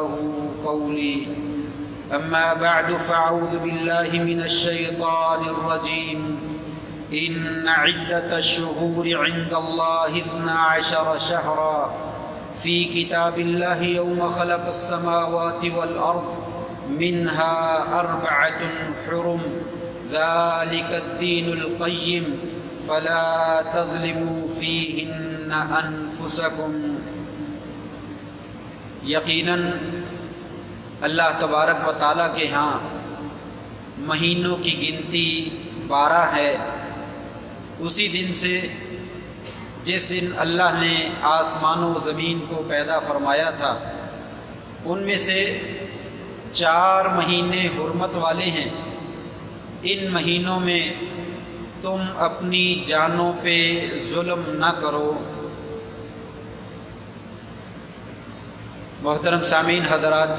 يفقهوا قولي. أما بعد فأعوذ بالله من الشيطان الرجيم. إن عدة الشهور عند الله 12 شهرا في كتاب الله يوم خلق السماوات والأرض منها 4 حرم ذلك الدين القيم فلا تظلموا فيهن أنفسكم. یقیناً اللہ تبارک و تعالیٰ کے ہاں مہینوں کی گنتی 12 ہے، اسی دن سے جس دن اللہ نے آسمان و زمین کو پیدا فرمایا تھا. ان میں سے 4 مہینے حرمت والے ہیں. ان مہینوں میں تم اپنی جانوں پہ ظلم نہ کرو. محترم سامعین حضرات،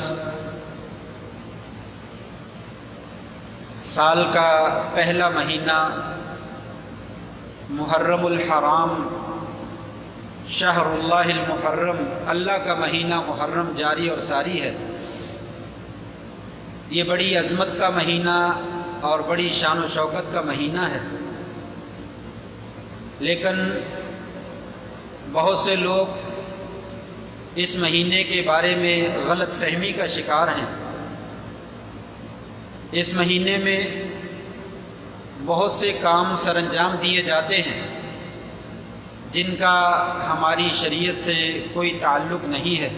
سال کا پہلا مہینہ محرم الحرام، شہر اللہ المحرم، اللہ کا مہینہ محرم جاری اور ساری ہے. یہ بڑی عظمت کا مہینہ اور بڑی شان و شوکت کا مہینہ ہے، لیکن بہت سے لوگ اس مہینے کے بارے میں غلط فہمی کا شکار ہیں. اس مہینے میں بہت سے کام سر انجام دیے جاتے ہیں جن کا ہماری شریعت سے کوئی تعلق نہیں ہے.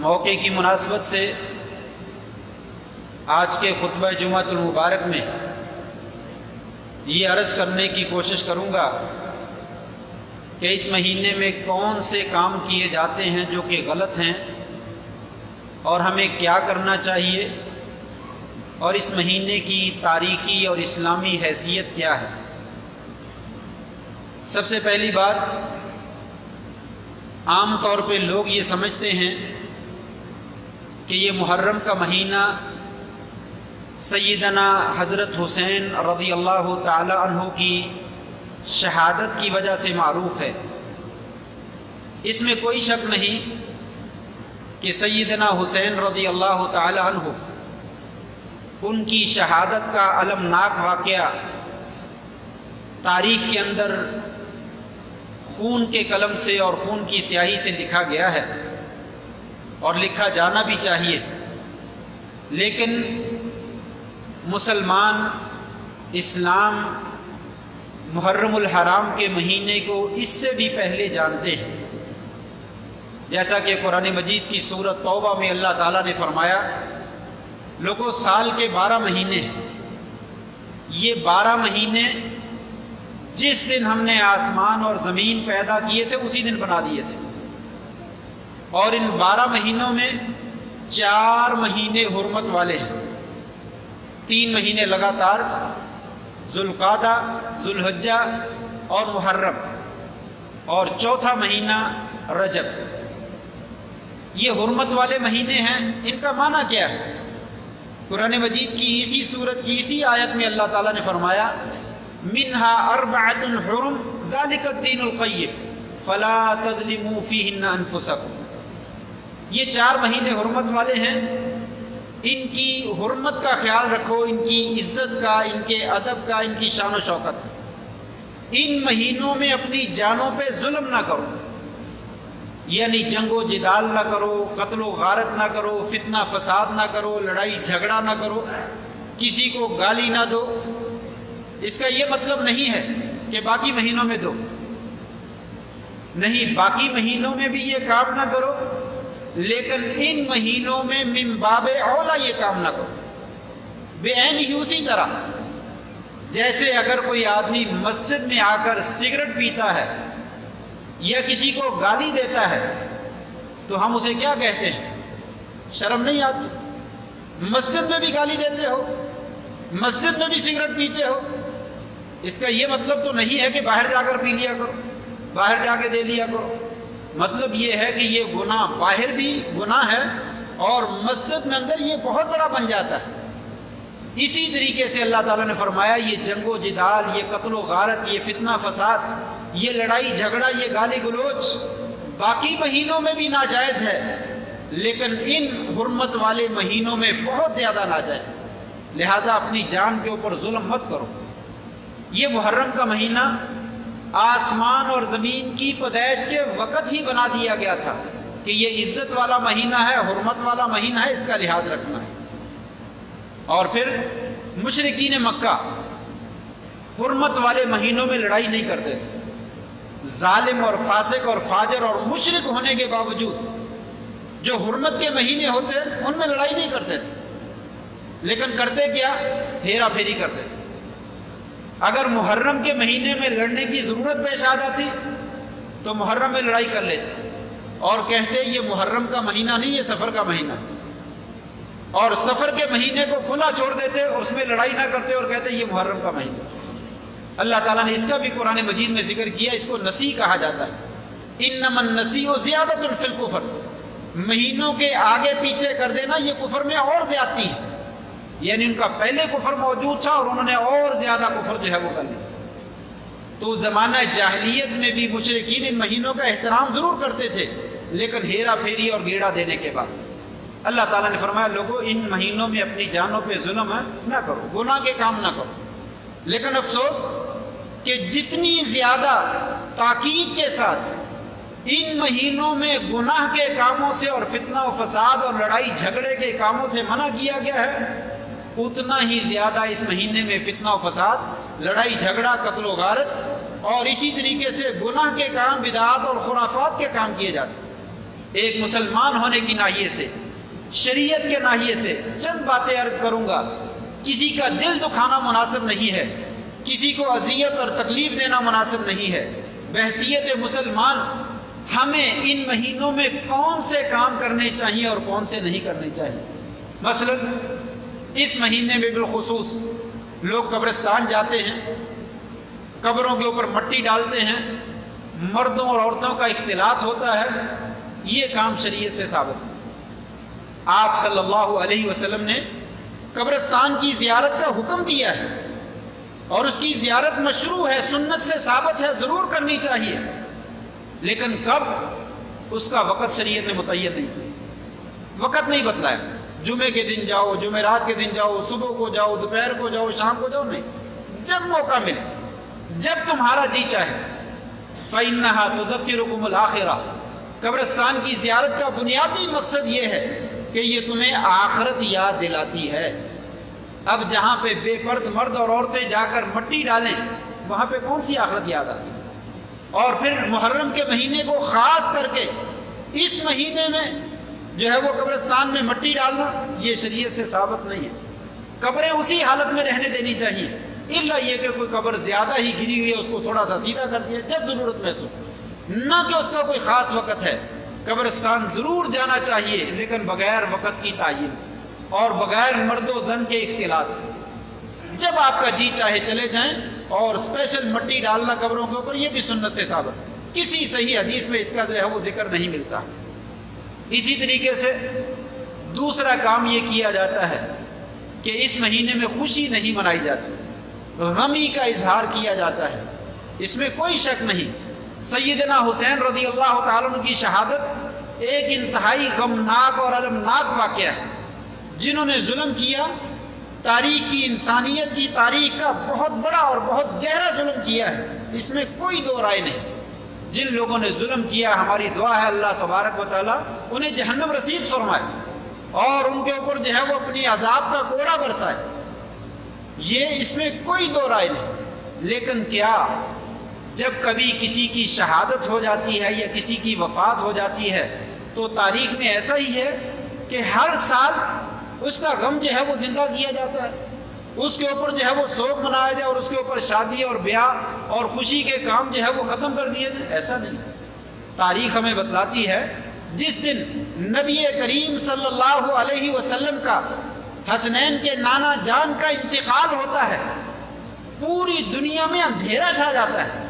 موقع کی مناسبت سے آج کے خطبہ جمعۃ المبارک میں یہ عرض کرنے کی کوشش کروں گا کہ اس مہینے میں کون سے کام کیے جاتے ہیں جو کہ غلط ہیں اور ہمیں کیا کرنا چاہیے، اور اس مہینے کی تاریخی اور اسلامی حیثیت کیا ہے. سب سے پہلی بات، عام طور پہ لوگ یہ سمجھتے ہیں کہ یہ محرم کا مہینہ سیدنا حضرت حسین رضی اللہ تعالی عنہ کی شہادت کی وجہ سے معروف ہے. اس میں کوئی شک نہیں کہ سیدنا حسین رضی اللہ تعالی عنہ، ان کی شہادت کا المناک واقعہ تاریخ کے اندر خون کے قلم سے اور خون کی سیاہی سے لکھا گیا ہے اور لکھا جانا بھی چاہیے. لیکن مسلمان، اسلام محرم الحرام کے مہینے کو اس سے بھی پہلے جانتے ہیں. جیسا کہ قرآن مجید کی سورۃ توبہ میں اللہ تعالیٰ نے فرمایا، لوگوں سال کے 12 مہینے ہیں. یہ 12 مہینے جس دن ہم نے آسمان اور زمین پیدا کیے تھے اسی دن بنا دیے تھے. اور ان 12 مہینوں میں 4 مہینے حرمت والے ہیں. 3 مہینے لگاتار، ذوالقعدہ، ذوالحجہ اور محرم، اور 4تھا مہینہ رجب. یہ حرمت والے مہینے ہیں. ان کا معنی کیا ہے؟ قرآن مجید کی اسی سورت کی اسی آیت میں اللہ تعالیٰ نے فرمایا، منها 4 حرم ذلك الدین القیم فلا تظلموا فیہن انفسکم. یہ 4 مہینے حرمت والے ہیں. ان کی حرمت کا خیال رکھو، ان کی عزت کا، ان کے ادب کا، ان کی شان و شوکت کا. ان مہینوں میں اپنی جانوں پہ ظلم نہ کرو، یعنی جنگ و جدال نہ کرو، قتل و غارت نہ کرو، فتنہ فساد نہ کرو، لڑائی جھگڑا نہ کرو، کسی کو گالی نہ دو. اس کا یہ مطلب نہیں ہے کہ باقی مہینوں میں دو، نہیں، باقی مہینوں میں بھی یہ کام نہ کرو، لیکن ان مہینوں میں من باب اولا یہ کام نہ کرو. بے عین ہی اسی طرح جیسے اگر کوئی آدمی مسجد میں آ کر سگریٹ پیتا ہے یا کسی کو گالی دیتا ہے تو ہم اسے کیا کہتے ہیں؟ شرم نہیں آتی؟ مسجد میں بھی گالی دیتے ہو، مسجد میں بھی سگریٹ پیتے ہو. اس کا یہ مطلب تو نہیں ہے کہ باہر جا کر پی لیا کرو، باہر جا کے دے لیا کرو. مطلب یہ ہے کہ یہ گناہ باہر بھی گناہ ہے اور مسجد میں اندر یہ بہت بڑا بن جاتا ہے. اسی طریقے سے اللہ تعالیٰ نے فرمایا یہ جنگ و جدال، یہ قتل و غارت، یہ فتنہ فساد، یہ لڑائی جھگڑا، یہ گالی گلوچ باقی مہینوں میں بھی ناجائز ہے، لیکن ان حرمت والے مہینوں میں بہت زیادہ ناجائز، لہٰذا اپنی جان کے اوپر ظلم مت کرو۔ یہ محرم کا مہینہ آسمان اور زمین کی پیدائش کے وقت ہی بنا دیا گیا تھا کہ یہ عزت والا مہینہ ہے، حرمت والا مہینہ ہے، اس کا لحاظ رکھنا ہے۔ اور پھر مشرکین مکہ حرمت والے مہینوں میں لڑائی نہیں کرتے تھے، ظالم اور فاسق اور فاجر اور مشرک ہونے کے باوجود جو حرمت کے مہینے ہوتے ان میں لڑائی نہیں کرتے تھے، لیکن کرتے کیا؟ ہیرا پھیری کرتے تھے۔ اگر محرم کے مہینے میں لڑنے کی ضرورت پیش آ جاتی تو محرم میں لڑائی کر لیتے اور کہتے یہ محرم کا مہینہ نہیں، یہ سفر کا مہینہ، اور سفر کے مہینے کو کھلا چھوڑ دیتے اور اس میں لڑائی نہ کرتے اور کہتے یہ محرم کا مہینہ۔ اللہ تعالیٰ نے اس کا بھی قرآن مجید میں ذکر کیا، اس کو نسی کہا جاتا ہے۔ انما النسیء زیادۃ فی الکفر، مہینوں کے آگے پیچھے کر دینا یہ کفر میں اور زیادتی ہے، یعنی ان کا پہلے کفر موجود تھا اور انہوں نے اور زیادہ کفر جو ہے وہ کر لیا۔ تو زمانہ جاہلیت میں بھی مشرکین ان مہینوں کا احترام ضرور کرتے تھے، لیکن ہیرا پھیری اور گیڑا دینے کے بعد اللہ تعالیٰ نے فرمایا لوگوں ان مہینوں میں اپنی جانوں پہ ظلم نہ کرو، گناہ کے کام نہ کرو۔ لیکن افسوس کہ جتنی زیادہ تاکید کے ساتھ ان مہینوں میں گناہ کے کاموں سے اور فتنہ و فساد اور لڑائی جھگڑے کے کاموں سے منع کیا گیا ہے، اتنا ہی زیادہ اس مہینے میں فتنہ و فساد، لڑائی جھگڑا، قتل و غارت اور اسی طریقے سے گناہ کے کام، بدعات اور خرافات کے کام کیے جاتے ہیں۔ ایک مسلمان ہونے کی ناحیے سے، شریعت کے ناحیے سے چند باتیں عرض کروں گا۔ کسی کا دل دکھانا مناسب نہیں ہے، کسی کو اذیت اور تکلیف دینا مناسب نہیں ہے۔ بحیثیت مسلمان ہمیں ان مہینوں میں کون سے کام کرنے چاہیے اور کون سے نہیں کرنے چاہیے۔ مثلا اس مہینے میں بالخصوص لوگ قبرستان جاتے ہیں، قبروں کے اوپر مٹی ڈالتے ہیں، مردوں اور عورتوں کا اختلاط ہوتا ہے، یہ کام شریعت سے ثابت ہے۔ آپ صلی اللہ علیہ وسلم نے قبرستان کی زیارت کا حکم دیا ہے اور اس کی زیارت مشروع ہے، سنت سے ثابت ہے، ضرور کرنی چاہیے، لیکن کب اس کا وقت شریعت نے متعین نہیں کیا، وقت نہیں بتلایا۔ جمعے کے دن جاؤ، جمعرات کے دن جاؤ، صبح کو جاؤ، دوپہر کو جاؤ، شام کو جاؤ، نہیں، جب موقع ملے، جب تمہارا جی چاہے۔ فَإِنَّهَا تُذَكِّرُكُمُ الْآخِرَةَ، قبرستان کی زیارت کا بنیادی مقصد یہ ہے کہ یہ تمہیں آخرت یاد دلاتی ہے۔ اب جہاں پہ بے پرد مرد اور عورتیں جا کر مٹی ڈالیں، وہاں پہ کون سی آخرت یاد آتی؟ اور پھر محرم کے مہینے کو خاص کر کے اس مہینے میں جو ہے وہ قبرستان میں مٹی ڈالنا، یہ شریعت سے ثابت نہیں ہے۔ قبریں اسی حالت میں رہنے دینی چاہیے، الا یہ کہ کوئی قبر زیادہ ہی گری ہوئی ہے اس کو تھوڑا سا سیدھا کر دیا جب ضرورت محسوس، نہ کہ اس کا کوئی خاص وقت ہے۔ قبرستان ضرور جانا چاہیے، لیکن بغیر وقت کی تعین اور بغیر مرد و زن کے اختلاط۔ جب آپ کا جی چاہے چلے جائیں، اور اسپیشل مٹی ڈالنا قبروں کے اوپر یہ بھی سنت سے ثابت، کسی صحیح حدیث میں اس کا جو ہے وہ ذکر نہیں ملتا۔ اسی طریقے سے دوسرا کام یہ کیا جاتا ہے کہ اس مہینے میں خوشی نہیں منائی جاتی، غمی کا اظہار کیا جاتا ہے، اس میں کوئی شک نہیں۔ سیدنا حسین رضی اللہ تعالیٰ عنہ کی شہادت ایک انتہائی غمناک اور المناک واقعہ ہے۔ جنہوں نے ظلم کیا، تاریخ کی، انسانیت کی تاریخ کا بہت بڑا اور بہت گہرا ظلم کیا ہے، اس میں کوئی دو رائے نہیں۔ جن لوگوں نے ظلم کیا، ہماری دعا ہے اللہ تبارک و تعالیٰ انہیں جہنم رسید فرمائے اور ان کے اوپر جو ہے وہ اپنی عذاب کا کوڑا برسائے، یہ اس میں کوئی دو رائے نہیں۔ لیکن کیا جب کبھی کسی کی شہادت ہو جاتی ہے یا کسی کی وفات ہو جاتی ہے تو تاریخ میں ایسا ہی ہے کہ ہر سال اس کا غم جو ہے وہ زندہ کیا جاتا ہے، اس کے اوپر جو ہے وہ سوگ منایا جائے اور اس کے اوپر شادی اور بیاہ اور خوشی کے کام جو ہے وہ ختم کر دیے جائیں، ایسا نہیں۔ تاریخ ہمیں بتلاتی ہے جس دن نبی کریم صلی اللہ علیہ وسلم کا حسنین کے نانا جان کا انتقال ہوتا ہے، پوری دنیا میں اندھیرا چھا جاتا ہے،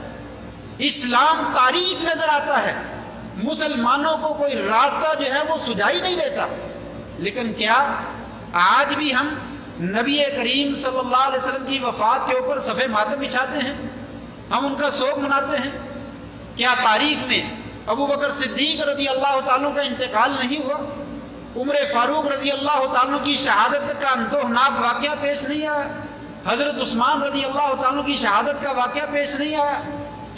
اسلام تاریک نظر آتا ہے، مسلمانوں کو کوئی راستہ جو ہے وہ سجائی نہیں دیتا۔ لیکن کیا آج بھی ہم نبی کریم صلی اللہ علیہ وسلم کی وفات کے اوپر صفحے ماتم بچھاتے ہیں، ہم ان کا سوگ مناتے ہیں؟ کیا تاریخ میں ابو بکر صدیق رضی اللہ تعالیٰ کا انتقال نہیں ہوا؟ عمر فاروق رضی اللہ تعالیٰ کی شہادت کا اندوہناک واقعہ پیش نہیں آیا، حضرت عثمان رضی اللہ تعالیٰ کی شہادت کا واقعہ پیش نہیں آیا،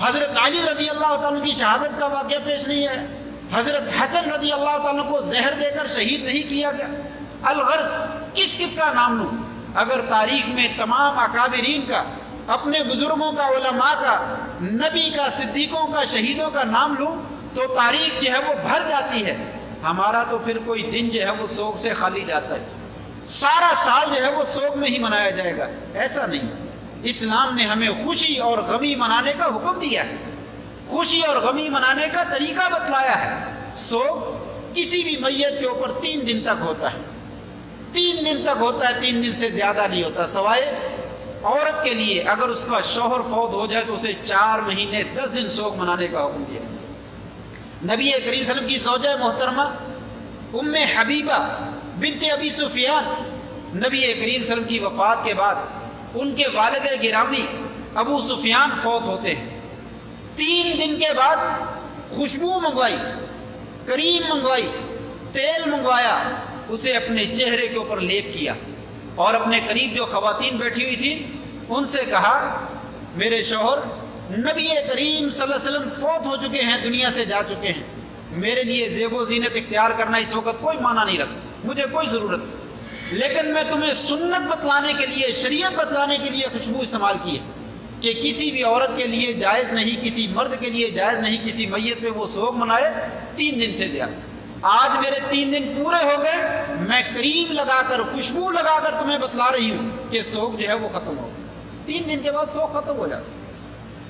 حضرت علی رضی اللہ تعالیٰ کی شہادت کا واقعہ پیش نہیں آیا، حضرت حسن رضی اللہ تعالیٰ کو زہر دے کر شہید نہیں کیا گیا۔ الغرض کس کس کا نام لوں؟ اگر تاریخ میں تمام اکابرین کا، اپنے بزرگوں کا، علماء کا، نبی کا، صدیقوں کا، شہیدوں کا نام لوں تو تاریخ جو ہے وہ بھر جاتی ہے۔ ہمارا تو پھر کوئی دن جو ہے وہ سوگ سے خالی جاتا ہے، سارا سال جو ہے وہ سوگ میں ہی منایا جائے گا، ایسا نہیں۔ اسلام نے ہمیں خوشی اور غمی منانے کا حکم دیا ہے، خوشی اور غمی منانے کا طریقہ بتلایا ہے۔ سوگ کسی بھی میت کے اوپر 3 دن تک ہوتا ہے، 3 دن تک ہوتا ہے، 3 دن سے زیادہ نہیں ہوتا، سوائے عورت کے لیے اگر اس کا شوہر فوت ہو جائے تو اسے 4 مہینے 10 دن سوگ منانے کا حکم دیا۔ نبی کریم صلی اللہ علیہ وسلم کی زوجہ محترمہ ام حبیبہ بنت ابی سفیان، نبی کریم صلی اللہ علیہ وسلم کی وفات کے بعد ان کے والد گرامی ابو سفیان فوت ہوتے ہیں۔ 3 دن کے بعد خوشبو منگوائی، کریم منگوائی، تیل منگوایا، اسے اپنے چہرے کے اوپر لیپ کیا اور اپنے قریب جو خواتین بیٹھی ہوئی تھیں ان سے کہا میرے شوہر نبی کریم صلی اللہ علیہ وسلم فوت ہو چکے ہیں، دنیا سے جا چکے ہیں، میرے لیے زیب و زینت اختیار کرنا اس وقت کوئی معنی نہیں رکھتا، مجھے کوئی ضرورت نہیں، لیکن میں تمہیں سنت بتلانے کے لیے، شریعت بتلانے کے لیے خوشبو استعمال کی ہے کہ کسی بھی عورت کے لیے جائز نہیں، کسی مرد کے لیے جائز نہیں کسی میت پہ وہ سوگ منائے 3 دن سے زیادہ۔ آج میرے 3 دن پورے ہو گئے، میں کریم لگا کر، خوشبو لگا کر تمہیں بتلا رہی ہوں کہ سوگ جو ہے وہ ختم ہو۔ 3 دن کے بعد سوگ ختم ہو جاتا،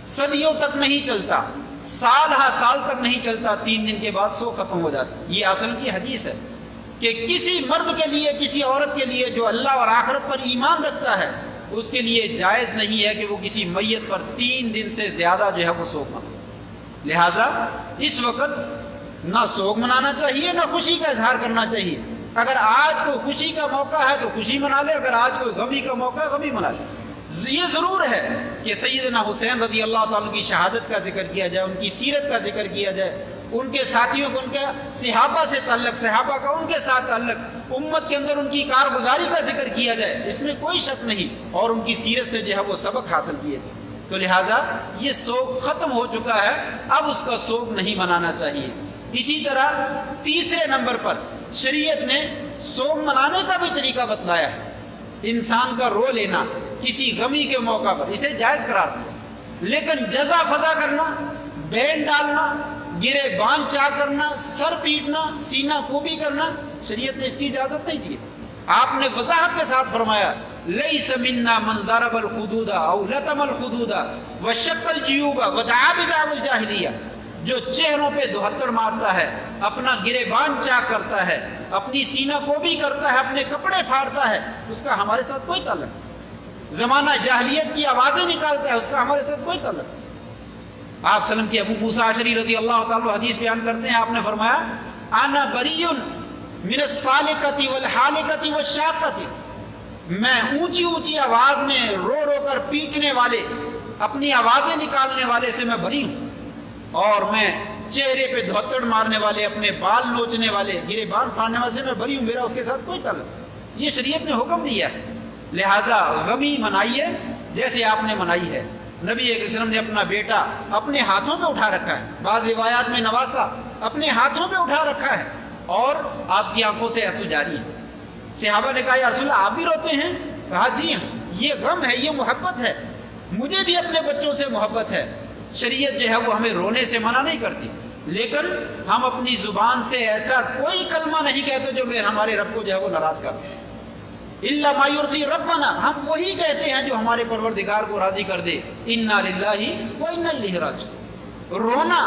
صدیوں تک نہیں چلتا، سال ہا سال تک نہیں چلتا، 3 دن کے بعد سوگ ختم ہو جاتا۔ یہ آپ کی حدیث ہے کہ کسی مرد کے لیے، کسی عورت کے لیے جو اللہ اور آخرت پر ایمان رکھتا ہے اس کے لیے جائز نہیں ہے کہ وہ کسی میت پر 3 دن سے زیادہ جو ہے وہ سوگ منائے۔ لہٰذا اس وقت نہ سوگ منانا چاہیے نہ خوشی کا اظہار کرنا چاہیے۔ اگر آج کوئی خوشی کا موقع ہے تو خوشی منا لے، اگر آج کوئی غمی کا موقع ہے غمی منا لے۔ یہ ضرور ہے کہ سیدنا حسین رضی اللہ تعالیٰ کی شہادت کا ذکر کیا جائے، ان کی سیرت کا ذکر کیا جائے، ان کے ساتھیوں کو، ان کے صحابہ سے تعلق، صحابہ کا ان کے ساتھ تعلق، امت کے اندر ان کی کارگزاری کا ذکر کیا جائے، اس میں کوئی شک نہیں، اور ان کی سیرت سے جو ہے وہ سبق حاصل کیے تھے۔ تو لہٰذا یہ سوگ ختم ہو چکا ہے، اب اس کا سوگ نہیں منانا چاہیے۔ اسی طرح تیسرے نمبر پر شریعت نے سوگ منانے کا بھی طریقہ بتلایا ہے۔ انسان کا رو لینا کسی غمی کے موقع پر اسے جائز قرار دیا، لیکن جزا فضا کرنا، بین ڈالنا، گرے بان چاک کرنا، سر پیٹنا، سینہ کوبی کرنا، شریعت نے اس کی اجازت نہیں دی۔ آپ نے وضاحت کے ساتھ فرمایا لیس منا من ضرب الخدود او لطم الخدود وشق الجیوب ودعا بدعوى الجاہلیہ، جو چہروں پہ دہتر مارتا ہے، اپنا گریبان چاک کرتا ہے، اپنی سینہ کو بھی کرتا ہے، اپنے کپڑے پھاڑتا ہے، اس کا ہمارے ساتھ کوئی تعلق نہیں۔ زمانہ جاہلیت کی آوازیں نکالتا ہے، اس کا ہمارے ساتھ کوئی تعلق نہیں۔ آپ سلم کی ابو موسیٰ اشعری رضی اللہ تعالیٰ حدیث بیان کرتے ہیں، آپ نے فرمایا انا بریء من السالکۃ والحالکۃ والشاقۃ، میں اونچی اونچی آواز میں رو رو کر پیٹنے والے، اپنی آوازیں نکالنے والے سے میں بری ہوں، اور میں چہرے پہ دھوتڑ مارنے والے، اپنے بال نوچنے والے، گرے بان پھاڑنے والے سے میں بری ہوں، میرا اس کے ساتھ کوئی تعلق۔ یہ شریعت نے حکم دیا ہے، لہٰذا غمی منائیے جیسے آپ نے منائی ہے۔ نبی صلی اللہ علیہ وسلم نے اپنا بیٹا اپنے ہاتھوں پہ اٹھا رکھا ہے، بعض روایات میں نواسا اپنے ہاتھوں پہ اٹھا رکھا ہے، اور آپ کی آنکھوں سے آنسو جاری ہیں۔ صحابہ نے کہا یا رسول اللہ آپ بھی روتے ہیں؟ کہا جی ہاں، یہ غم ہے، یہ محبت ہے، مجھے بھی اپنے بچوں سے محبت ہے۔ شریعت جو ہے وہ ہمیں رونے سے منع نہیں کرتی، لیکن ہم اپنی زبان سے ایسا کوئی کلمہ نہیں کہتے جو ہمارے رب کو جو ہے وہ ناراض کرتے ہیں۔ الا ما یرضی ربنا، ہم وہی کہتے ہیں جو ہمارے پروردگار کو راضی کر دے۔ انا للہ و انا الیہ راجعون۔ رونا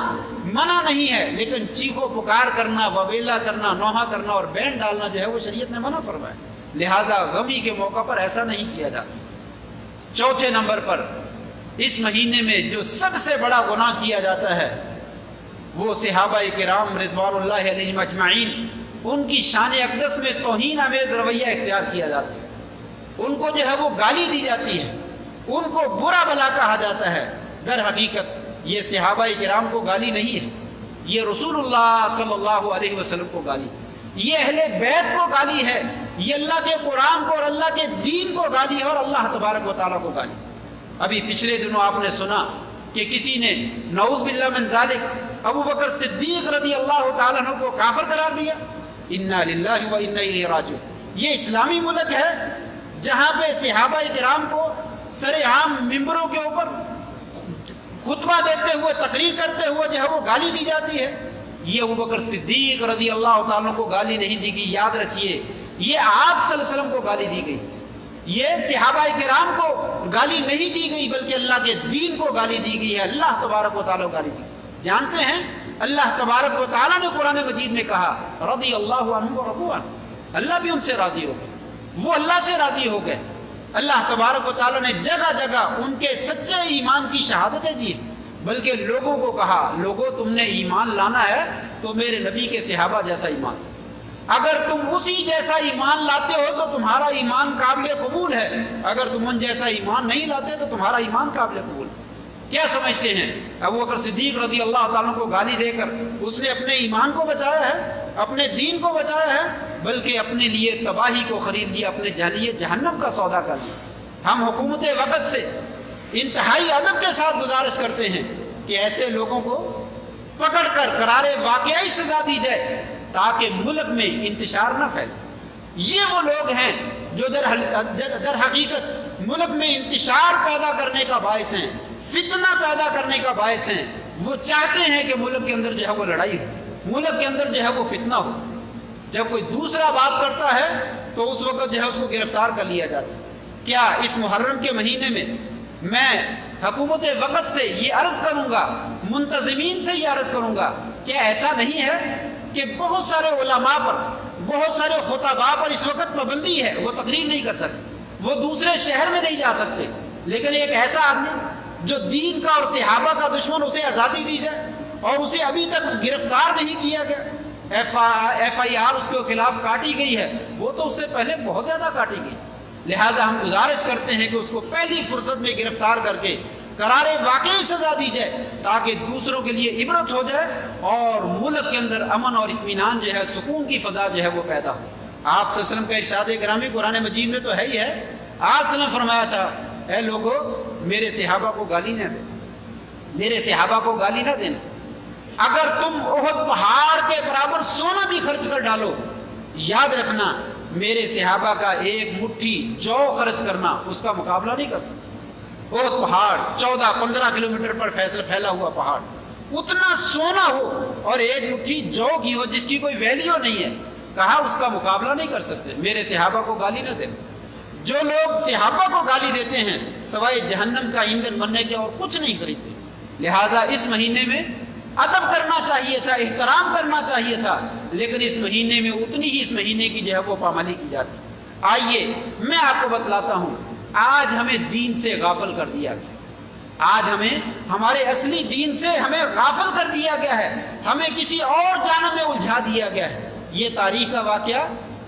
منع نہیں ہے، لیکن چیخو پکار کرنا، وویلا کرنا، نوحہ کرنا اور بین ڈالنا جو ہے وہ شریعت نے منع فرمایا، لہٰذا غمی کے موقع پر ایسا نہیں کیا جاتا۔ چوتھے نمبر پر اس مہینے میں جو سب سے بڑا گناہ کیا جاتا ہے وہ صحابہ کرام رضوان اللہ علیہم اجمعین، ان کی شان اقدس میں توہین آمیز رویہ اختیار کیا جاتا ہے، ان کو جو ہے وہ گالی دی جاتی ہے، ان کو برا بلا کہا جاتا ہے۔ در حقیقت یہ صحابہ کرام کو گالی نہیں ہے، یہ رسول اللہ صلی اللہ علیہ وسلم کو گالی۔ یہ اہل بیت کو گالی ہے، یہ اللہ کے قرآن کو اور اللہ کے دین کو گالی ہے اور اللہ تبارک و تعالیٰ کو گالی۔ ابھی پچھلے دنوں آپ نے سنا کہ کسی نے نعوذ باللہ من ذالک ابو بکر صدیق رضی اللہ تعالیٰ عنہ کو کافر قرار دیا۔ انا للہ و انا الیہ راجعون۔ یہ اسلامی ملک ہے جہاں پہ صحابہ کرام کو سر عام ممبروں کے اوپر خطبہ دیتے ہوئے، تقریر کرتے ہوئے جو ہے وہ گالی دی جاتی ہے۔ یہ ابو بکر صدیق رضی اللہ تعالیٰ کو گالی نہیں دی گئی، یاد رکھیے، یہ آپ صلی اللہ علیہ وسلم کو گالی دی گئی، یہ صحابہ کرام کو گالی نہیں دی گئی بلکہ اللہ کے دین کو گالی دی گئی ہے، اللہ تبارک و تعالیٰ کو گالی دی گئی۔ جانتے ہیں اللہ تبارک و تعالیٰ نے قرآن مجید میں کہا رضی اللہ عنہ و رضوا عنہ، اللہ بھی ان سے راضی ہو گئے، وہ اللہ سے راضی ہو گئے۔ اللہ تبارک و تعالیٰ نے جگہ جگہ ان کے سچے ایمان کی شہادتیں دی، بلکہ لوگوں کو کہا لوگوں تم نے ایمان لانا ہے تو میرے نبی کے صحابہ جیسا ایمان، اگر تم اسی جیسا ایمان لاتے ہو تو تمہارا ایمان قابل قبول ہے، اگر تم ان جیسا ایمان نہیں لاتے تو تمہارا ایمان قابل قبول ہے۔ کیا سمجھتے ہیں ابو بکر صدیق رضی اللہ تعالیٰ کو گالی دے کر اس نے اپنے ایمان کو بچایا ہے، اپنے دین کو بچایا ہے، بلکہ اپنے لیے تباہی کو خرید لیا، اپنے لیے جہنم کا سودا کر لیا۔ ہم حکومت وقت سے انتہائی ادب کے ساتھ گزارش کرتے ہیں کہ ایسے لوگوں کو پکڑ کر قرار واقعی سزا دی جائے تاکہ ملک میں انتشار نہ پھیلے۔ یہ وہ لوگ ہیں جو در حقیقت ملک میں انتشار پیدا کرنے کا باعث ہیں، فتنہ پیدا کرنے کا باعث ہیں۔ وہ چاہتے ہیں کہ ملک کے اندر جو ہے وہ لڑائی ہو، ملک کے اندر جو ہے وہ فتنہ ہو۔ جب کوئی دوسرا بات کرتا ہے تو اس وقت جو ہے اس کو گرفتار کر لیا جاتا ہے۔ کیا اس محرم کے مہینے میں میں حکومت وقت سے یہ عرض کروں گا، منتظمین سے یہ عرض کروں گا کہ ایسا نہیں ہے کہ بہت سارے علماء پر، بہت سارے خطباء پر اس وقت پابندی ہے، وہ تقریر نہیں کر سکتے، وہ دوسرے شہر میں نہیں جا سکتے، لیکن ایک ایسا آدمی جو دین کا اور صحابہ کا دشمن، اسے آزادی دی جائے اور اسے ابھی تک گرفتار نہیں کیا گیا، ایف آئی آر اس کے خلاف کاٹی گئی ہے، وہ تو اس سے پہلے بہت زیادہ کاٹی گئی۔ لہٰذا ہم گزارش کرتے ہیں کہ اس کو پہلی فرصت میں گرفتار کر کے قرار واقعی سزا دی جائے تاکہ دوسروں کے لیے عبرت ہو جائے اور ملک کے اندر امن اور اطمینان جو ہے، سکون کی فضا جو ہے وہ پیدا ہو۔ آپ صلی اللہ علیہ وسلم کا ارشاد گرامی قرآن مجید میں تو ہے ہی ہے۔ آپ صلی اللہ علیہ وسلم فرمایا تھا اے لوگو میرے صحابہ کو گالی نہ دیں، میرے صحابہ کو گالی نہ دینا، اگر تم احد پہاڑ کے برابر سونا بھی خرچ کر ڈالو، یاد رکھنا میرے صحابہ کا ایک مٹھی جو خرچ کرنا اس کا مقابلہ نہیں کر سکتا۔ احد پہاڑ 14-15 کلومیٹر پر پھیلا ہوا پہاڑ، اتنا سونا ہو اور ایک مٹھی جو کی ہو جس کی کوئی ویلیو نہیں ہے، کہا اس کا مقابلہ نہیں کر سکتے۔ میرے صحابہ کو گالی نہ دینا۔ جو لوگ صحابہ کو گالی دیتے ہیں سوائے جہنم کا ایندھن بننے کے اور کچھ نہیں خریدتے۔ لہٰذا اس مہینے میں ادب کرنا چاہیے تھا، احترام کرنا چاہیے تھا، لیکن اس مہینے میں اتنی ہی اس مہینے کی جو ہے وہ پامالی کی جاتی۔ آئیے میں آپ کو بتلاتا ہوں، آج ہمیں دین سے غافل کر دیا گیا، آج ہمیں ہمارے اصلی دین سے ہمیں غافل کر دیا گیا ہے، ہمیں کسی اور جانب میں الجھا دیا گیا ہے۔ یہ تاریخ کا واقعہ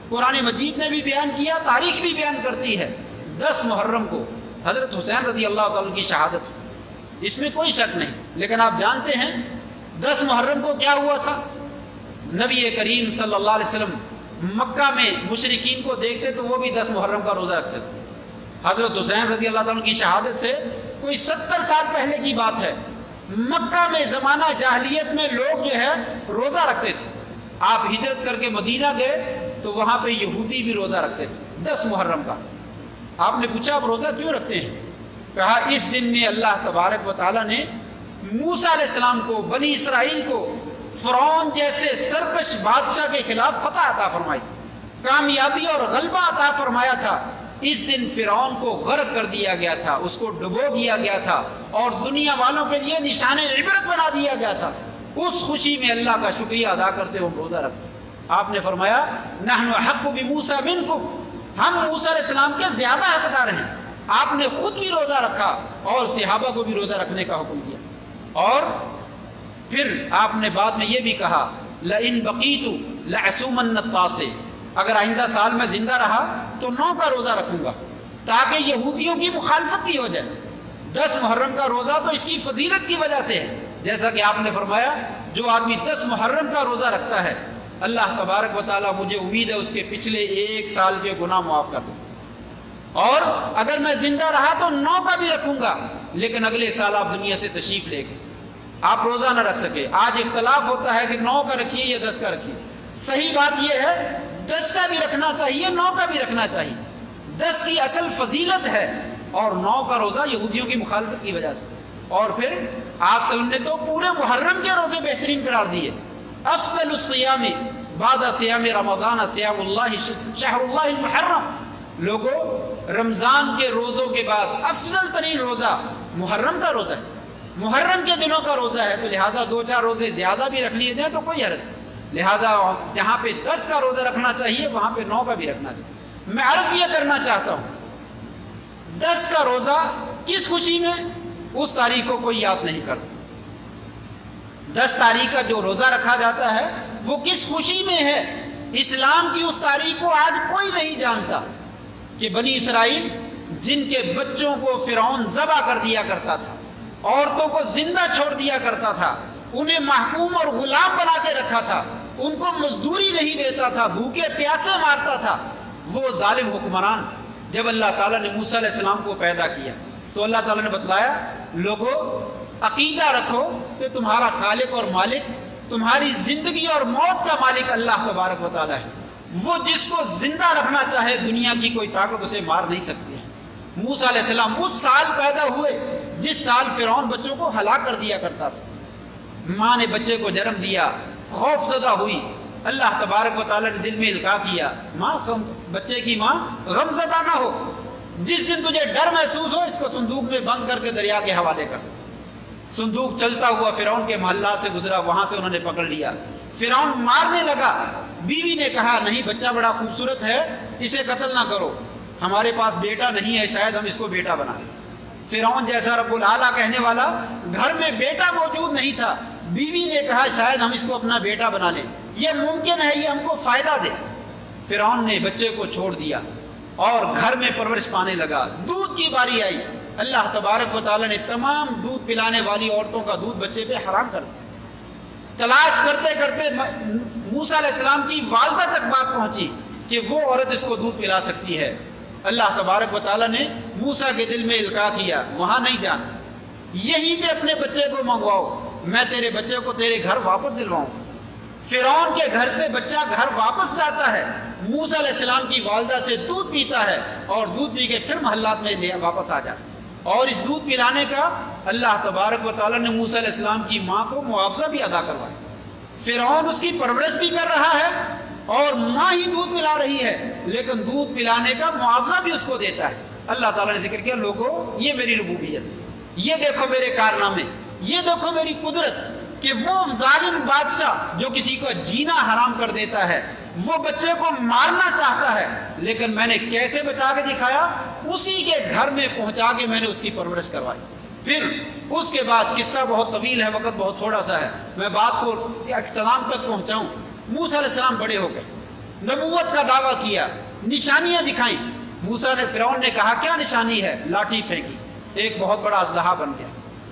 قرآن مجید نے بھی بیان کیا، تاریخ بھی بیان کرتی ہے۔ 10 محرم کو حضرت حسین رضی اللہ تعالیٰ کی شہادت، اس میں کوئی شک نہیں، لیکن آپ جانتے ہیں 10 محرم کو کیا ہوا تھا؟ نبی کریم صلی اللہ علیہ وسلم مکہ میں مشرکین کو دیکھتے تو وہ بھی 10 محرم کا روزہ رکھتے تھے۔ حضرت حسین رضی اللہ تعالیٰ کی شہادت سے کوئی 70 سال پہلے کی بات ہے، مکہ میں زمانہ جاہلیت میں لوگ جو ہے روزہ رکھتے تھے۔ آپ ہجرت کر کے مدینہ گئے تو وہاں پہ یہودی بھی روزہ رکھتے تھے 10 محرم کا۔ آپ نے پوچھا آپ روزہ کیوں رکھتے ہیں؟ کہا اس دن میں اللہ تبارک و تعالیٰ نے موسیٰ علیہ السلام کو، بنی اسرائیل کو فرعون جیسے سرکش بادشاہ کے خلاف فتح عطا فرمائی، کامیابی اور غلبہ عطا فرمایا تھا۔ اس دن فرعون کو غرق کر دیا گیا تھا، اس کو ڈبو دیا گیا تھا اور دنیا والوں کے لیے نشان عبرت بنا دیا گیا تھا۔ اس خوشی میں اللہ کا شکریہ ادا کرتے ہوئے روزہ رکھتے۔ آپ نے فرمایا نحن احق بموسیٰ منکم، ہم موسیٰ علیہ السلام کے زیادہ حقدار ہیں۔ آپ نے خود بھی روزہ رکھا اور صحابہ کو بھی روزہ رکھنے کا حکم دیا، اور پھر آپ نے بعد میں یہ بھی کہا لئن بقیت لأصومن التاسع، اگر آئندہ سال میں زندہ رہا تو 9 کا روزہ رکھوں گا تاکہ یہودیوں کی مخالفت بھی ہو جائے۔ 10 محرم کا روزہ تو اس کی فضیلت کی وجہ سے ہے، جیسا کہ آپ نے فرمایا جو آدمی 10 محرم کا روزہ رکھتا ہے اللہ تبارک و تعالیٰ مجھے امید ہے اس کے پچھلے 1 سال کے گناہ معاف کر دوں، اور اگر میں زندہ رہا تو 9 کا بھی رکھوں گا، لیکن اگلے سال آپ دنیا سے تشریف لے گئے، آپ روزہ نہ رکھ سکے۔ آج اختلاف ہوتا ہے کہ 9 کا رکھیے یا 10 کا رکھیے۔ صحیح بات یہ ہے 10 کا بھی رکھنا چاہیے، 9 کا بھی رکھنا چاہیے۔ 10 کی اصل فضیلت ہے، اور 9 کا روزہ یہودیوں کی مخالفت کی وجہ سے۔ اور پھر آپ صلی اللہ علیہ وسلم نے تو پورے محرم کے روزے بہترین قرار دیے۔ افضل الصیام بعد صیام رمضان صیام اللہ شہر اللہ المحرم۔ لوگوں، رمضان کے روزوں کے بعد افضل ترین روزہ محرم کا روزہ ہے، محرم کے دنوں کا روزہ ہے، تو لہٰذا 2-4 روزے زیادہ بھی رکھ لیے جائیں تو کوئی حرج نہیں۔ لہٰذا جہاں پہ 10 کا روزہ رکھنا چاہیے وہاں پہ 9 کا بھی رکھنا چاہیے۔ میں عرض یہ کرنا چاہتا ہوں 10 کا روزہ کس خوشی میں، اس تاریخ کو کوئی یاد نہیں کرتا۔ 10 تاریخ کا جو روزہ رکھا جاتا ہے وہ کس خوشی میں ہے، اسلام کی اس تاریخ کو آج کوئی نہیں جانتا کہ بنی اسرائیل جن کے بچوں کو فرعون ذبح کر دیا کرتا تھا، عورتوں کو زندہ چھوڑ دیا کرتا تھا، انہیں محکوم اور غلام بنا کے رکھا تھا، ان کو مزدوری نہیں دیتا تھا، بھوکے پیاسے مارتا تھا، وہ ظالم حکمران جب اللہ تعالیٰ نے موسیٰ علیہ السلام کو پیدا کیا تو اللہ تعالیٰ نے بتلایا لوگوں عقیدہ رکھو کہ تمہارا خالق اور مالک، تمہاری زندگی اور موت کا مالک اللہ تبارک و تعالیٰ ہے، وہ جس کو زندہ رکھنا چاہے دنیا کی کوئی طاقت اسے مار نہیں سکتی ہے۔ موسیٰ علیہ السلام اس سال پیدا ہوئے جس سال فرعون بچوں کو ہلاک کر دیا کرتا تھا۔ ماں نے بچے کو جنم دیا، خوف زدہ ہوئی، اللہ تبارک و تعالیٰ نے دل میں القاء کیا ماں بچے کی ماں غم زدہ نہ ہو، جس دن تجھے ڈر محسوس ہو اس کو صندوق میں بند کر کے دریا کے حوالے کر۔ صندوق چلتا ہوا فرعون کے محلات سے گزرا، وہاں سے انہوں نے پکڑ لیا، فرعون مارنے لگا، بیوی نے کہا نہیں بچہ بڑا خوبصورت ہے، اسے قتل نہ کرو، ہمارے پاس بیٹا نہیں ہے، شاید ہم اس کو بیٹا بنا لیں۔ فرعون جیسا رب العالیٰ کہنے والا گھر میں بیٹا موجود نہیں تھا، بیوی نے کہا شاید ہم اس کو اپنا بیٹا بنا لیں، یہ ممکن ہے یہ ہم کو فائدہ دے۔ فرعون نے بچے کو چھوڑ دیا اور گھر میں پرورش پانے لگا۔ دودھ کی باری آئی، اللہ تبارک و تعالیٰ نے تمام دودھ پلانے والی عورتوں کا دودھ بچے پہ حرام کر دیا۔ تلاش کرتے کرتے موسیٰ علیہ السلام کی والدہ تک بات پہنچی کہ وہ عورت اس کو دودھ پلا سکتی ہے۔ اللہ تبارک و تعالیٰ نے موسیٰ کے دل میں القاء کیا وہاں نہیں جانا، یہیں پہ اپنے بچے کو منگواؤ، میں تیرے بچے کو تیرے گھر واپس دلواؤں گا۔ فرعون کے گھر سے بچہ گھر واپس جاتا ہے، موسیٰ علیہ السلام کی والدہ سے دودھ پیتا ہے اور دودھ پی کے پھر محلات میں واپس آ جاتا ہے۔ اور اس دودھ پلانے کا اللہ تبارک و تعالیٰ نے موسیٰ علیہ السلام کی ماں کو معاوضہ بھی ادا کروایا۔ فرعون اس کی پرورش بھی کر رہا ہے اور ماں ہی دودھ پلا رہی ہے، لیکن دودھ پلانے کا معاوضہ بھی اس کو دیتا ہے۔ اللہ تعالیٰ نے ذکر کیا لوگوں یہ میری ربوبیت ہے، یہ دیکھو میرے کارنامے، یہ دیکھو میری قدرت کہ وہ ظالم بادشاہ جو کسی کو جینا حرام کر دیتا ہے، وہ بچے کو مارنا چاہتا ہے، لیکن میں نے کیسے بچا کے دکھایا، اسی کے گھر میں پہنچا کے میں نے اس کی پرورش کروائی۔ پھر اس کے بعد قصہ بہت طویل ہے، وقت بہت تھوڑا سا ہے، میں بات کو اختتام تک پہنچاؤں۔ موسیٰ علیہ السلام بڑے ہو گئے، نبوت کا دعویٰ کیا، نشانیاں دکھائیں۔ موسیٰ نے فرعون نے کہا کیا نشانی ہے، لاٹھی پھینکی، ایک بہت بڑا اژدہا بن گیا۔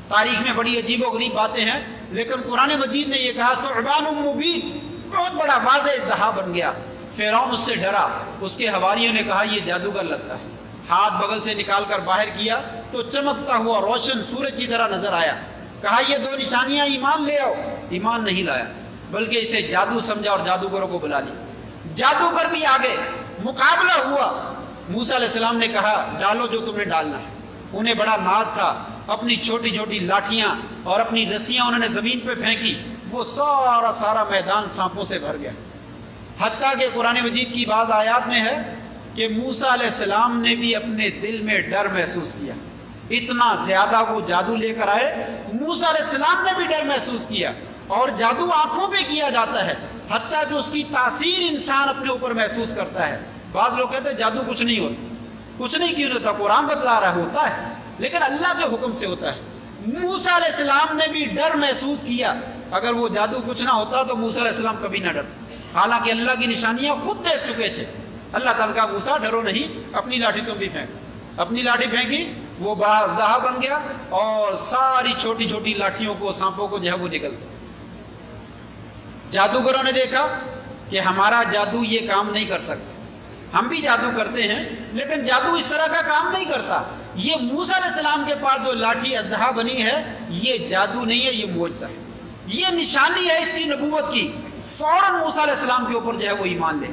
تاریخ میں بڑی عجیب و غریب باتیں ہیں، لیکن قرآن مجید نے یہ کہا ثعبان مبین، بہت بڑا واضح اژدہا بن گیا۔ فرعون اس سے ڈرا، اس کے حواریوں نے کہا یہ جادوگر لگتا ہے، ہاتھ بغل سے نکال کر باہر کیا تو چمکتا ہوا روشن سورج کی طرح نظر آیا، کہا یہ 2 نشانیاں ایمان لے آؤ، ایمان نہیں لایا بلکہ اسے جادو سمجھا اور جادوگروں کو بلا لیا۔ جادوگر بھی آگے، مقابلہ ہوا، موسیٰ علیہ السلام نے کہا ڈالو جو تم نے ڈالنا ہے۔ انہیں بڑا ناز تھا، اپنی چھوٹی چھوٹی لاٹھیاں اور اپنی رسیاں انہوں نے زمین پہ پھینکی، وہ سارا میدان سانپوں سے بھر گیا۔ حتیٰ کہ قرآن مجید کی بعض آیات میں ہے کہ موسیٰ علیہ السلام نے بھی اپنے دل میں ڈر محسوس کیا، اتنا زیادہ وہ جادو لے کر آئے، موسیٰ علیہ السلام نے بھی ڈر محسوس کیا۔ اور جادو آنکھوں پہ کیا جاتا ہے، حتیٰ کہ اس کی تاثیر انسان اپنے اوپر محسوس کرتا ہے۔ بعض لوگ کہتے ہیں جادو کچھ نہیں ہوتا، کچھ نہیں کیوں ہوتا، قرآن بتلا رہا ہوتا ہے، لیکن اللہ کے حکم سے ہوتا ہے۔ موسیٰ علیہ السلام نے بھی ڈر محسوس کیا، اگر وہ جادو کچھ نہ ہوتا تو موسیٰ علیہ السلام کبھی نہ ڈرتے، حالانکہ اللہ کی نشانیاں خود دیکھ چکے تھے۔ اللہ تعالیٰ کا موسیٰ ڈرو نہیں، اپنی لاٹھی تم بھی پھینک، اپنی لاٹھی پھینکی، وہ بڑا اژدہا بن گیا اور ساری چھوٹی چھوٹی لاٹھیوں کو، سانپوں کو جو ہے وہ نکل گیا۔ جادوگروں نے دیکھا کہ ہمارا جادو یہ کام نہیں کر سکتا. ہم بھی جادو کرتے ہیں لیکن جادو اس طرح کا کام نہیں کرتا. یہ موسیٰ علیہ السلام کے پاس جو لاٹھی اژدہا بنی ہے یہ جادو نہیں ہے، یہ معجزہ ہے، یہ نشانی ہے اس کی نبوت کی. فوراً موسیٰ علیہ السلام کے اوپر جو ہے وہ ایمان لے.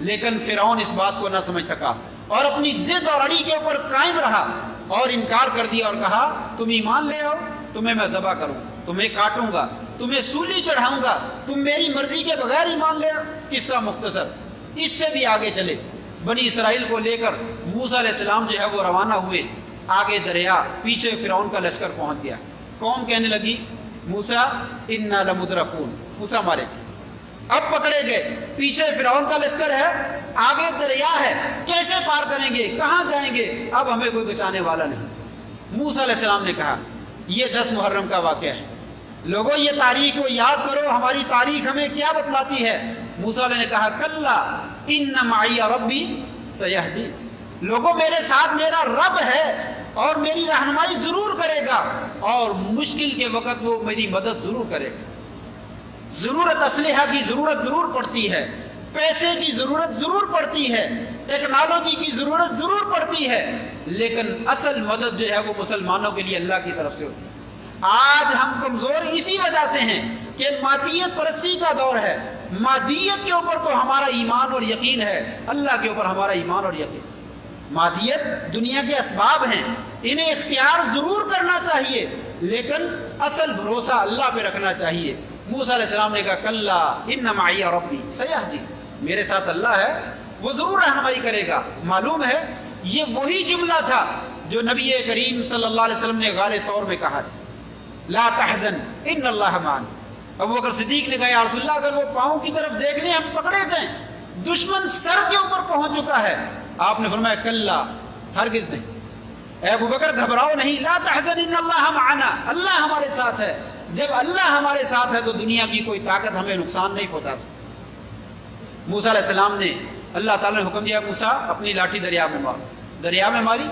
لیکن فرعون اس بات کو نہ سمجھ سکا اور اپنی ضد اور اڑی کے اوپر قائم رہا اور انکار کر دیا اور کہا تم ایمان لے آؤ، تمہیں میں ذبح کروں، تمہیں کاٹوں گا، تمہیں سولی چڑھاؤں گا، تم میری مرضی کے بغیر ایمان لے آؤ. قصہ مختصر. اس سے بھی آگے چلے، بنی اسرائیل کو لے کر موسیٰ علیہ السلام جو ہے وہ روانہ ہوئے. آگے دریا، پیچھے فرعون کا لشکر پہنچ گیا. قوم کہنے لگی موسیٰ انا لمدرکون، موسیٰ مارے گئے. اب پکڑے گئے، پیچھے فرعون کا لشکر ہے، آگے دریا ہے، کیسے پار کریں گے، کہاں جائیں گے، اب ہمیں کوئی بچانے والا نہیں. موسیٰ علیہ السلام نے کہا یہ 10 محرم کا واقعہ ہے، لوگوں یہ تاریخ کو یاد کرو، ہماری تاریخ ہمیں کیا بتلاتی ہے. موسیٰ نے کہا کلا ان معی ربی سیہدی، لوگوں میرے ساتھ میرا رب ہے اور میری رہنمائی ضرور کرے گا اور مشکل کے وقت وہ میری مدد ضرور کرے گا. ضرورت اسلحہ کی ضرورت ضرور پڑتی ہے، پیسے کی ضرورت ضرور پڑتی ہے، ٹیکنالوجی کی ضرورت ضرور پڑتی ہے، لیکن اصل مدد جو ہے وہ مسلمانوں کے لیے اللہ کی طرف سے ہوتی ہے. آج ہم کمزور اسی وجہ سے ہیں کہ مادیت پرستی کا دور ہے. مادیت کے اوپر تو ہمارا ایمان اور یقین ہے، اللہ کے اوپر ہمارا ایمان اور یقین. مادیت دنیا کے اسباب ہیں، انہیں اختیار ضرور کرنا چاہیے لیکن اصل بھروسہ اللہ پہ رکھنا چاہیے. موسیٰ علیہ السلام نے کہا کلا ان معی ربی سیہدی، میرے ساتھ اللہ ہے، وہ ضرور رہنمائی کرے گا. معلوم ہے یہ وہی جملہ تھا جو نبی کریم صلی اللہ علیہ وسلم نے غار ثور میں کہا تھا، لا تحزن ان اللہ معنا. ابوبکر صدیق نے کہا یا رسول اللہ اگر وہ پاؤں کی طرف دیکھنے ہم پکڑے جائیں، دشمن سر کے اوپر پہنچ چکا ہے. آپ نے فرمایا کلا، ہرگز نہیں، اے ابوبکر گھبراؤ نہیں، لا تحزن ان اللہ معنا، اللہ ہمارے ساتھ ہے. جب اللہ ہمارے ساتھ ہے تو دنیا کی کوئی طاقت ہمیں نقصان نہیں پہنچا سکتی. موسیٰ علیہ السلام نے، اللہ تعالیٰ نے حکم دیا موسیٰ اپنی لاٹھی دریا میں مار. دریا میں ماری،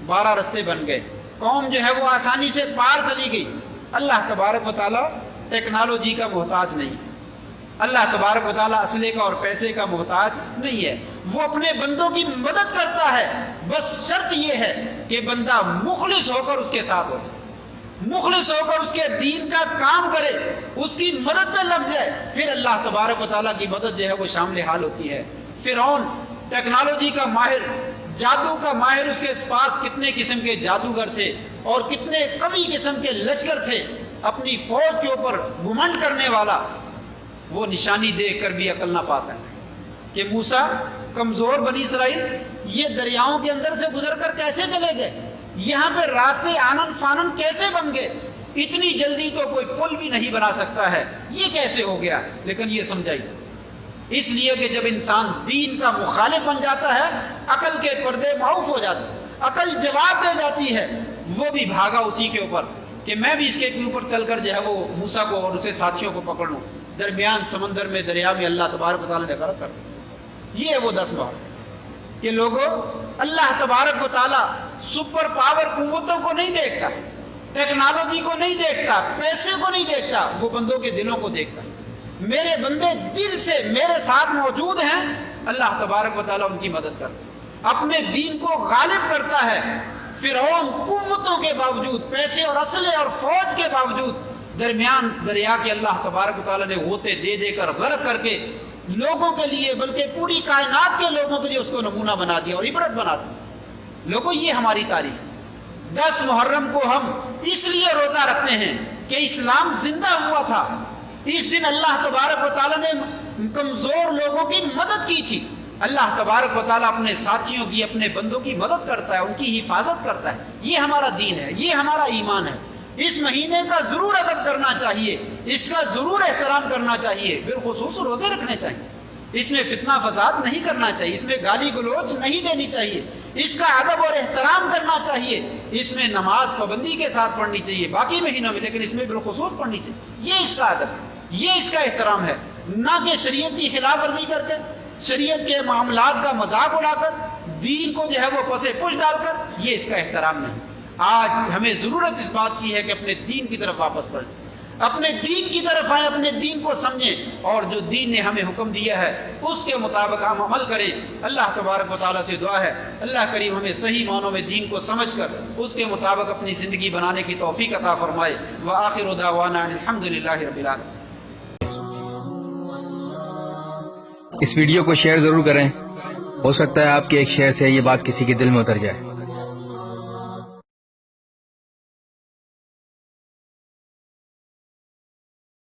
12 رستے بن گئے، قوم جو ہے وہ آسانی سے پار چلی گئی. اللہ تبارک و تعالیٰ ٹیکنالوجی کا محتاج نہیں ہے، اللہ تبارک و تعالیٰ اسلحے کا اور پیسے کا محتاج نہیں ہے، وہ اپنے بندوں کی مدد کرتا ہے. بس شرط یہ ہے کہ بندہ مخلص ہو کر اس کے ساتھ ہو جائے، مخلص ہو کر اس کے دین کا کام کرے، اس کی مدد میں لگ جائے، پھر اللہ تبارک و تعالیٰ کی مدد جو ہے وہ شامل حال ہوتی ہے. فرعون ٹیکنالوجی کا ماہر، جادو کا ماہر، اس کے پاس کتنے قسم کے جادوگر تھے اور کتنے قوی قسم کے لشکر تھے، اپنی فوج کے اوپر گھمنڈ کرنے والا. وہ نشانی دیکھ کر بھی عقل نہ پا سکے کہ موسیٰ کمزور بنی اسرائیل یہ دریاؤں کے اندر سے گزر کر کیسے چلے گئے، یہاں پہ راستے آنن فانن کیسے بن گئے، اتنی جلدی تو کوئی پل بھی نہیں بنا سکتا ہے، یہ کیسے ہو گیا. لیکن یہ سمجھائی اس لیے کہ جب انسان دین کا مخالف بن جاتا ہے عقل کے پردے معاف ہو جاتے ہیں، عقل جواب دے جاتی ہے. وہ بھی بھاگا اسی کے اوپر کہ میں بھی اس کے اوپر چل کر جو ہے وہ موسیٰ کو اور اسے ساتھیوں کو پکڑ لوں. درمیان سمندر میں، دریا میں اللہ تبارک و تعالیٰ نے غرق کر دیا. یہ ہے وہ 10 محرم کہ لوگوں اللہ تبارک و تعالیٰ سپر پاور قوتوں کو نہیں دیکھتا، ٹیکنالوجی کو نہیں دیکھتا، پیسے کو نہیں دیکھتا، وہ بندوں کے دلوں کو دیکھتا. میرے بندے دل سے میرے ساتھ موجود ہیں، اللہ تبارک و تعالیٰ ان کی مدد کرتا، اپنے دین کو غالب کرتا ہے. فرعون قوتوں کے باوجود، پیسے اور اسلحے اور فوج کے باوجود، درمیان دریا کے اللہ تبارک و تعالیٰ نے ہوتے دے دے کر غرق کر کے لوگوں کے لیے، بلکہ پوری کائنات کے لوگوں کے لیے اس کو نمونہ بنا دیا اور عبرت بنا دیا. لوگوں یہ ہماری تاریخ. 10 محرم کو ہم اس لیے روزہ رکھتے ہیں کہ اسلام زندہ ہوا تھا. اس دن اللہ تبارک و تعالیٰ نے کمزور لوگوں کی مدد کی تھی. اللہ تبارک و تعالیٰ اپنے ساتھیوں کی، اپنے بندوں کی مدد کرتا ہے، ان کی حفاظت کرتا ہے. یہ ہمارا دین ہے، یہ ہمارا ایمان ہے. اس مہینے کا ضرور ادب کرنا چاہیے، اس کا ضرور احترام کرنا چاہیے، بالخصوص روزے رکھنے چاہیے. اس میں فتنہ فساد نہیں کرنا چاہیے، اس میں گالی گلوچ نہیں دینی چاہیے، اس کا ادب اور احترام کرنا چاہیے. اس میں نماز پابندی کے ساتھ پڑھنی چاہیے باقی مہینوں میں، لیکن اس میں بالخصوص پڑھنی چاہیے. یہ اس کا ادب، یہ اس کا احترام ہے، نہ کہ شریعت کی خلاف ورزی کر کے، شریعت کے معاملات کا مذاق اڑا کر، دین کو جو ہے وہ پسے پش ڈال کر. یہ اس کا احترام نہیں. آج ہمیں ضرورت اس بات کی ہے کہ اپنے دین کی طرف واپس پلٹیں، اپنے دین کی طرف آئیں، اپنے دین کو سمجھیں، اور جو دین نے ہمیں حکم دیا ہے اس کے مطابق ہم عمل کریں۔ اللہ تبارک و تعالیٰ سے دعا ہے اللہ کریم ہمیں صحیح معنوں میں دین کو سمجھ کر اس کے مطابق اپنی زندگی بنانے کی توفیق عطا فرمائے۔ وآخر دعوانا ان الحمدللہ رب العالمین۔ اس ویڈیو کو شیئر ضرور کریں، ہو سکتا ہے آپ کے ایک شیئر سے یہ بات کسی کے دل میں اتر جائے۔